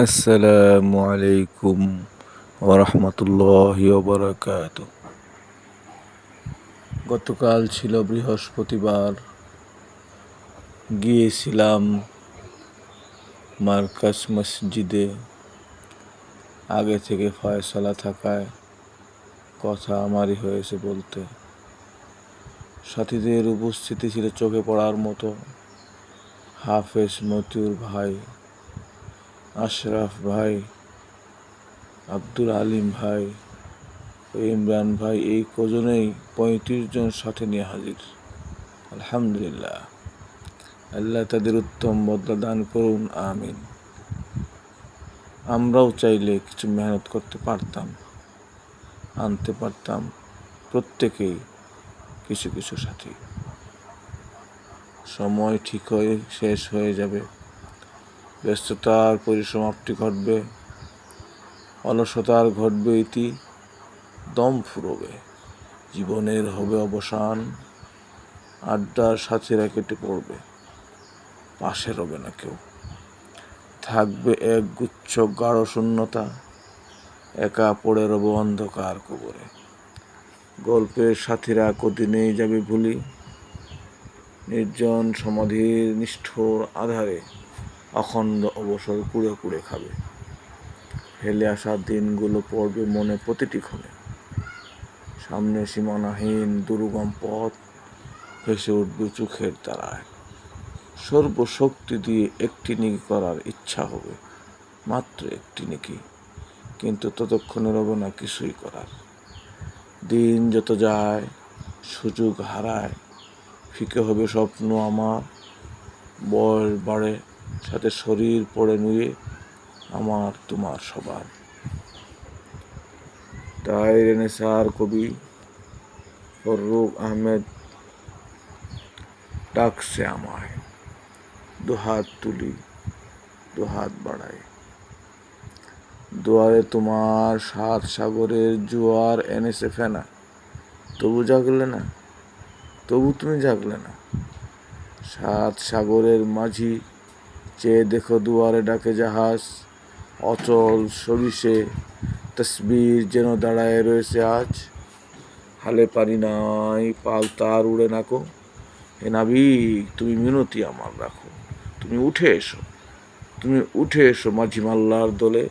আসসালামু আলাইকুম ওরহমতুল্লাহি ওবরাকাতু। গতকাল ছিল বৃহস্পতিবার। গিয়েছিলাম মার্কাজ মসজিদে। আগে থেকে ফয়সালা থাকায় কথা আমারই হয়েছে বলতে। সাথীদের উপস্থিতি ছিল চোখে পড়ার মতো। হাফেজ মতিউর ভাই, আশরাফ ভাই, আব্দুল আলিম ভাই, ইমরান ভাই, এই কজনেই ৩৫ জন সাথে নিয়ে হাজির। আলহামদুলিল্লাহ, আল্লাহ তাদের উত্তম বদলা দান করুন, আমিন। আমরাও চাইলে কিছু মেহনত করতে পারতাম, আনতে পারতাম প্রত্যেকেই কিছু কিছু সাথী। সময় ঠিক হয়ে শেষ হয়ে যাবে, ব্যস্ততার পরিসমাপ্তি ঘটবে, অলসতার ঘটবে ইতি, দম ফুরবে, জীবনের হবে অবসান। আড্ডার সাথীরা কেটে পড়বে, পাশে রবে না কেউ। থাকবে এক গুচ্ছ গাঢ় শূন্যতা, একা পড়ে রব অন্ধকার কবরে। গল্পের সাথীরা কদিনেই যাবে ভুলি, নির্জন সমাধির নিষ্ঠুর আধারে অখণ্ড অবসর কুড়ে কুড়ে খাবে। ফেলে আসা দিনগুলো পড়বে মনে প্রতিটি ক্ষণে। সামনে সীমানাহীন দুর্গম পথ ভেসে উঠবে চোখের তারায়। সর্বশক্তি দিয়ে একটি নেকি করার ইচ্ছা হবে, মাত্র একটি নেকি, কিন্তু ততক্ষণে রবে না কিছুই করার। দিন যত যায়, সুযোগ হারায়, ফিকে হবে স্বপ্ন আমার। বয়স বাড়ে, সাথে শরীর পড়ে নুয়ে, আমার তোমার সবার। তাই রেনেসার কবি ফররুখ আহমেদ ডাকছে আমায়, দুহাত তুলি, দুহাত বাড়াই। দুয়ারে তোমার ৭ সাগরের জোয়ার এনেছে ফেনা, তবু জাগলে না, তবু তুমি জাগলে না। ৭ সাগরের মাঝি চেয়ে দেখো দুয়ারে ডাকে জাহাজ, অচল সরিষে তসবির যেন দাঁড়ায় রয়েছে আজ। হালে পারি নাই, পাল তার উড়ে নাকো, হে নাবিক তুমি মিনতি আমার রাখো। তুমি উঠে এসো, তুমি উঠে এসো মাঝি মাল্লার দোলে,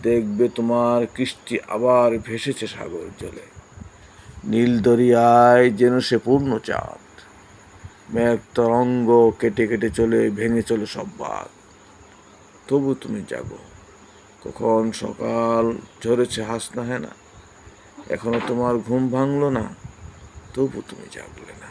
দেখবে তোমার কৃষ্টি আবার ভেসেছে সাগর জলে। নীল দরিয়ায় যেন সে পূর্ণ চাঁদ, মেঘ তরঙ্গ কেটে কেটে চলে, ভেঙে চলে সব বাদ। তবু তুমি জাগো, কখন সকাল ঝরেছে হাসনা হেনা, এখনো তোমার ঘুম ভাঙলো না, তবু তুমি জাগলে না।